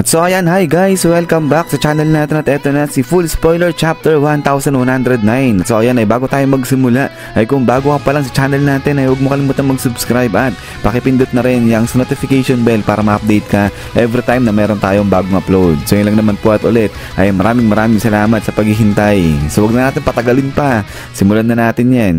At so ayan, hi guys, welcome back sa channel natin at eto na si Full Spoiler Chapter 1109. So ayan, bago tayo magsimula ay kung bago ka pa lang sa channel natin ay huwag mo kalimutan mag-subscribe at pakipindot na rin yung notification bell para ma-update ka every time na meron tayong bagong upload. So yun lang naman po at ulit ay maraming salamat sa paghihintay. So huwag na natin patagalin pa, simulan na natin yan.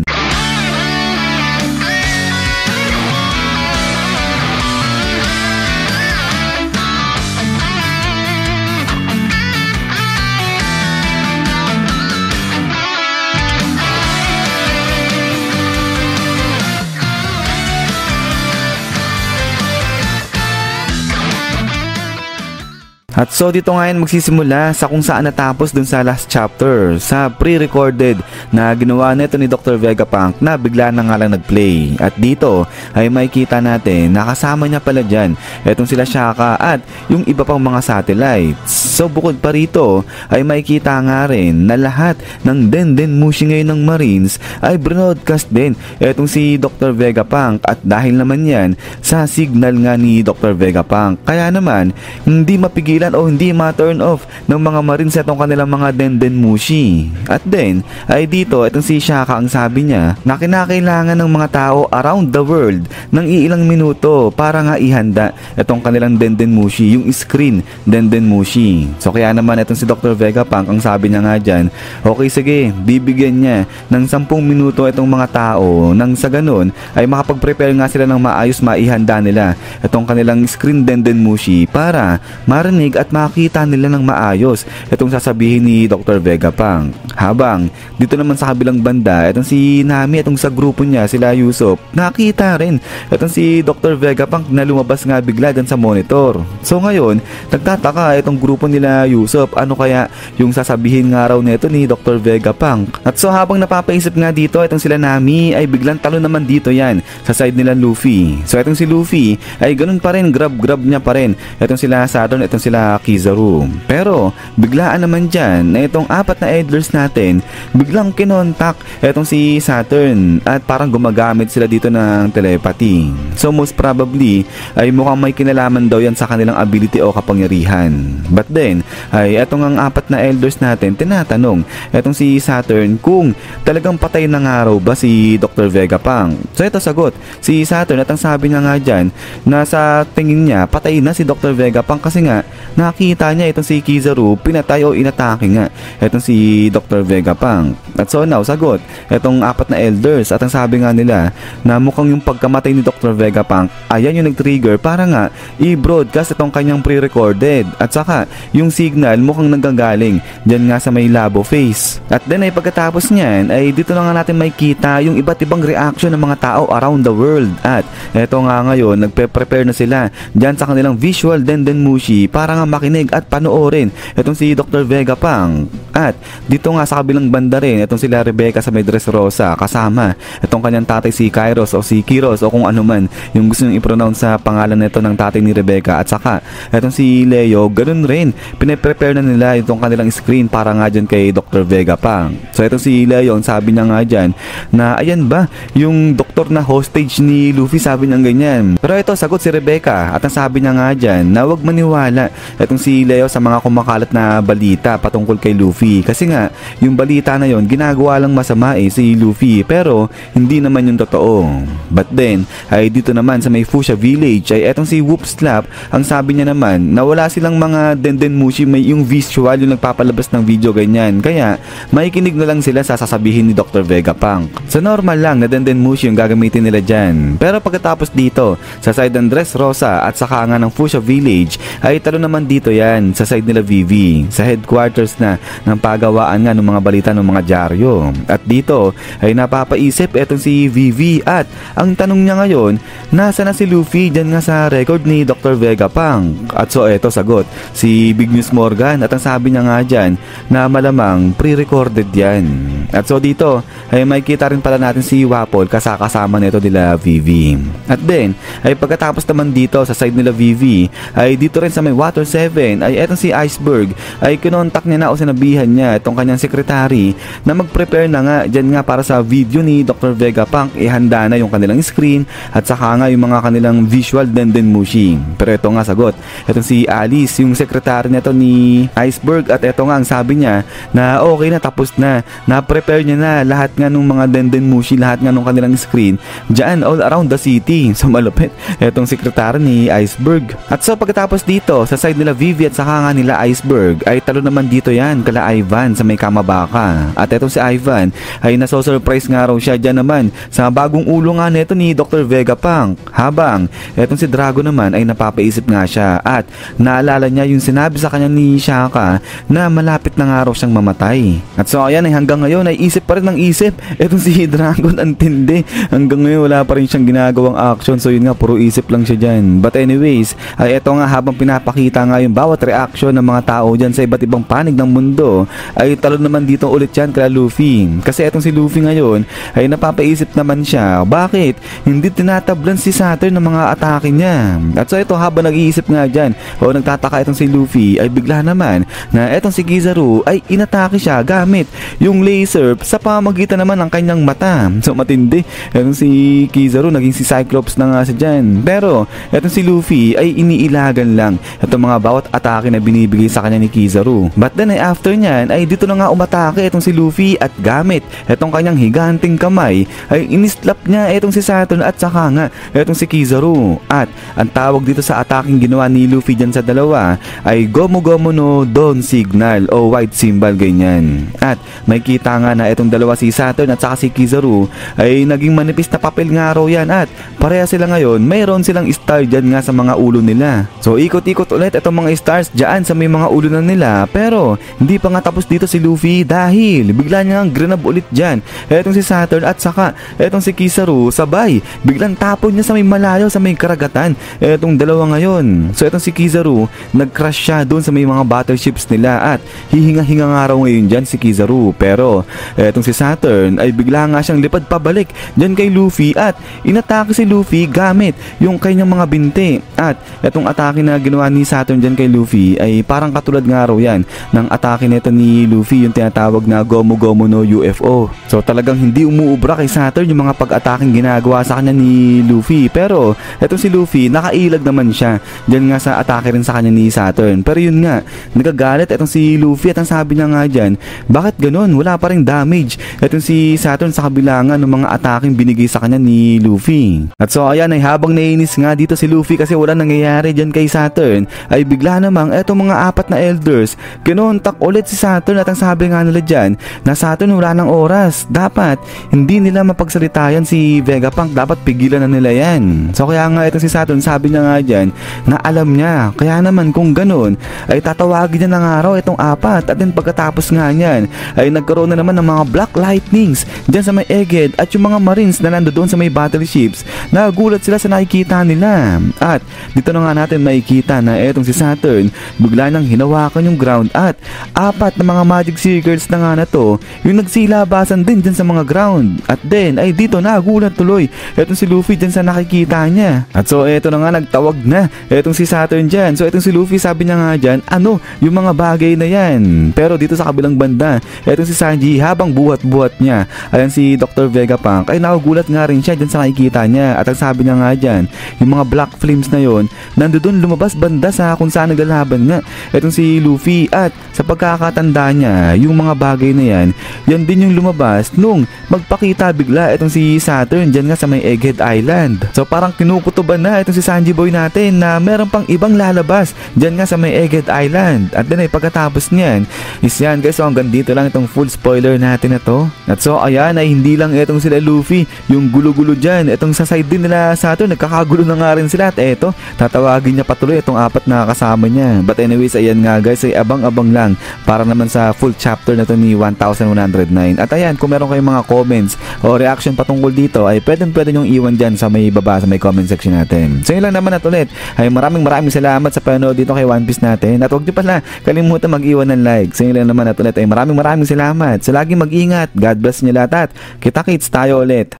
At so dito ngayon magsisimula sa kung saan natapos dun sa last chapter, sa pre-recorded na ginawa nito ni Dr. Vegapunk na bigla na nga lang nag-play. At dito ay makikita natin nakasama niya pala dyan etong sila Shaka at yung iba pang mga satellites. So bukod pa rito ay makikita nga rin na lahat ng Dendenmushi ngayon ng Marines ay broadcast din etong si Dr. Vegapunk at dahil naman yan sa signal nga ni Dr. Vegapunk. Kaya naman hindi mapigilan o hindi ma-turn off ng mga Marines itong kanilang mga Dendenmushi. At then, ay dito, itong si Shaka ang sabi niya na kinakailangan ng mga tao around the world ng iilang minuto para nga ihanda itong kanilang Dendenmushi, yung screen Dendenmushi. So kaya naman itong si Dr. Vegapunk ang sabi niya nga dyan, okay sige, bibigyan niya ng 10 minuto itong mga tao nang sa ganun ay makapag-prepare nga sila ng maayos maihanda nila itong kanilang screen Dendenmushi para marinig at makita nila ng maayos itong sasabihin ni Dr. Vegapunk. Habang dito naman sa kabilang banda, itong si Nami, itong sa grupo niya, sila Usopp, nakita rin itong si Dr. Vegapunk na lumabas nga bigla dyan sa monitor. So ngayon, nagtataka itong grupo nila Usopp, ano kaya yung sasabihin nga raw nito ni Dr. Vegapunk. At so habang napapaisip nga dito, itong sila Nami ay biglang talo naman dito yan sa side nila Luffy. So itong si Luffy ay ganun pa rin, grab niya pa rin itong sila Saturn, itong sila Kizaru. Pero biglaan naman dyan na itong 4 na Elders natin biglang kinontak itong si Saturn at parang gumagamit sila dito ng telepathy. So most probably ay mukhang may kinalaman daw yan sa kanilang ability o kapangyarihan. But then ay itong ang 4 na Elders natin tinatanong itong si Saturn kung talagang patay na nga raw ba si Dr. Vegapunk. So ito sagot si Saturn at ang sabi niya nga dyan na sa tingin niya patay na si Dr. Vegapunk kasi nga nakita niya itong si Kizaru pinatay o inatake nga itong si Dr. Vegapunk. At so now sagot itong 4 na Elders at ang sabi nga nila na mukhang yung pagkamatay ni Dr. Vegapunk ayan yung nag-trigger para nga i-broadcast itong kanyang pre-recorded at saka yung signal mukhang nanggagaling dyan nga sa may labo face. At then ay pagkatapos niyan ay dito na nga natin makikita yung iba't ibang reaction ng mga tao around the world at eto nga ngayon nagpe-prepare na sila dyan sa kanilang visual Dendenmushi para nga makinig at panoorin itong si Dr. Vegapunk. At dito nga sa kabilang banda rin itong sila Rebecca sa may dress rosa kasama itong kanyang tatay si Kairos o si Kiros o kung ano man yung gusto nyo i-pronounce sa pangalan nito ng tatay ni Rebecca. At saka itong si Leo, ganun rin pinaprepare na nila itong kanilang screen para nga dyan kay Dr. Vegapunk. So itong si Leo ang sabi niya nga dyan na ayan ba yung doktor na hostage ni Luffy, sabi niya ganyan. Pero ito sagot si Rebecca at ang sabi niya nga dyan na wag maniwala itong si Leo sa mga kumakalat na balita patungkol kay Luffy kasi nga yung balita na yon ginagawa lang masama si Luffy pero hindi naman yung totoo. But then ay dito naman sa may Fuchsia Village ay etong si Whoop Slap ang sabi niya naman na wala silang mga Dendenmushi, may yung visual yung nagpapalabas ng video ganyan kaya makikinig na lang sila sa sasabihin ni Dr. Vegapunk. So normal lang na Dendenmushi yung gagamitin nila dyan. Pero pagkatapos dito sa side ng Dress Rosa at saka nga ng Fuchsia Village ay talo naman dito yan sa side nila Vivi sa headquarters na ng pagawaan nga ng mga balita ng mga dyaryo. At dito ay napapaisip etong si Vivi at ang tanong niya ngayon, nasa na si Luffy dyan nga sa record ni Dr. Vegapunk? At so eto sagot si Big News Morgan at ang sabi niya nga dyan na malamang pre-recorded yan. At so dito ay makikita rin pala natin si Wapol kasama nito nila Vivi. At then ay pagkatapos naman dito sa side nila Vivi ay dito rin sa may water chapter 7 ay etong si Iceberg ay kinontak niya na o sinabihan niya itong kanyang sekretary na mag-prepare na nga dyan nga para sa video ni Dr. Vegapunk. Ihanda na yung kanilang screen at saka nga yung mga kanilang visual Dendenmushi. Pero ito nga sagot, etong si Alice, yung sekretary nito ni Iceberg, at ito nga ang sabi niya na okay na, tapos na prepare niya na lahat nga ng mga Dendenmushi, lahat nga ng kanilang screen dyan all around the city. So malupit etong sekretary ni Iceberg. At so pagkatapos dito sa side nila Vivi at saka nga nila Iceberg ay talo naman dito yan kala Ivan sa may Kamabaka. At etong si Ivan ay naso-surprise nga raw siya dyan naman sa bagong ulo nga neto ni Dr. Vegapunk, habang etong si Drago naman ay napapaisip nga siya at naalala niya yung sinabi sa kanya ni Shaka na malapit na nga raw siyang mamatay. At so ayan ay hanggang ngayon ay isip pa rin ng isip etong si Dragon, antindi. Hanggang ngayon wala pa rin siyang ginagawang action, so yun nga puro isip lang siya dyan. But anyways ay eto nga, habang pinapakita nga yung bawat reaction ng mga tao dyan sa iba't ibang panig ng mundo ay talo naman dito ulit yan kala Luffy. Kasi etong si Luffy ngayon ay napapaisip naman siya bakit hindi tinatablan si Saturn ng mga atake niya. At so ito, habang nag-iisip nga dyan o nagtataka itong si Luffy ay bigla naman na etong si Kizaru ay inatake siya gamit yung laser sa pamagitan naman ng kanyang mata. So matindi, etong si Kizaru naging si Cyclops na nga siya dyan. Pero etong si Luffy ay iniilagan lang itong mga bawat atake na binibigay sa kanya ni Kizaru. But then ay after nyan ay dito na nga umatake itong si Luffy at gamit itong kanyang higanting kamay ay inislap niya itong si Saturn at saka nga itong si Kizaru. At ang tawag dito sa ataking ginawa ni Luffy dyan sa dalawa ay Gomu Gomu no Dawn Signal o white symbol, ganyan. At may kita nga na itong dalawa, si Saturn at saka si Kizaru, ay naging manipis na papel nga raw yan at pareha sila ngayon, mayroon silang star dyan nga sa mga ulo nila. So ikot-ikot ulit itong mga stars dyan sa may mga ulo na nila, pero hindi pa nga tapos dito si Luffy dahil bigla niya ang grenade ulit dyan etong si Saturn at saka etong si Kizaru, sabay biglang tapon niya sa may malayo sa may karagatan etong dalawa ngayon. So etong si Kizaru nag-crash siya doon sa may mga battleships nila at hihinga-hinga nga raw ngayon dyan si Kizaru. Pero etong si Saturn ay bigla nga siyang lipad pabalik dyan kay Luffy at inatake si Luffy gamit yung kanyang mga binti. At etong atake na ginawa ni Saturn dyan kay Luffy ay parang katulad nga raw yan ng atake nito ni Luffy, yung tinatawag na Gomu Gomu no UFO. So talagang hindi umuubra kay Saturn yung mga pag-ataking ginagawa sa kanya ni Luffy. Pero etong si Luffy nakailag naman siya dyan nga sa atake rin sa kanya ni Saturn. Pero yun nga, nagagalit etong si Luffy at ang sabi niya nga dyan, bakit ganun? Wala pa rin damage etong si Saturn sa kabilangan ng mga ataking binigay sa kanya ni Luffy. At so ayan ay habang nainis nga dito si Luffy kasi wala nangyayari dyan kay Saturn, ay bigla namang etong mga apat na elders kinontak ulit si Saturn at ang sabi nga nila dyan na Saturn wala ng oras, dapat hindi nila mapagsalitayan si Vegapunk, dapat pigilan na nila yan. So kaya nga itong si Saturn sabi niya nga dyan na alam niya, kaya naman kung ganun ay tatawagin niya na nga raw itong apat. At then pagkatapos nga niyan ay nagkaroon na naman ng mga black lightnings dyan sa may Egghead at yung mga marines na nandoon sa may battleships, nagulat sila sa nakikita nila. At dito na nga natin makikita na etong si Saturn bigla nang hinawakan yung ground at apat na mga magic circles na nga na to yung nagsilabasan din dyan sa mga ground. At then ay dito nagulat tuloy etong si Luffy dyan sa nakikita niya. At so eto na nga, nagtawag na etong si Saturn dyan. So etong si Luffy sabi niya nga dyan, ano yung mga bagay na yan. Pero dito sa kabilang banda etong si Sanji, habang buhat-buhat niya ayan si Dr. Vegapunk ay nagugulat nga rin siya dyan sa nakikita niya. At ang sabi niya nga dyan, yung mga black flames na yon nandoon lumabas banda sa kung saan naglalaban nga etong si Luffy. At sa pagkakatanda niya, yung mga bagay na yan, yan din yung lumabas nung magpakita bigla etong si Saturn dyan nga sa may Egghead Island. So parang kinukutuban na itong si Sanji Boy natin na meron pang ibang lalabas dyan nga sa may Egghead Island. At then ay pagkatapos niyan is yan guys, so hanggang dito lang itong full spoiler natin na to. At so ayan ay hindi lang itong sila Luffy yung gulo-gulo dyan, itong sa side din nila Saturn nagkakagulo na nga rin sila. At eto, tatawagin niya patuloy itong apat na kasama niya. But anyways, ayan nga guys, ay abang-abang lang para naman sa full chapter na to ni 1109. At ayan, kung meron kayong mga comments o reaction patungkol dito ay pwede nyong iwan dyan sa may baba sa may comment section natin. So yun lang naman at ulit ay maraming salamat sa panood dito kay One Piece natin. At huwag nyo pala kalimutan mag-iwan ng like. So yun lang naman at ulit ay maraming salamat. So lagi mag-ingat. God bless nyo lahat at kita-kits tayo ulit.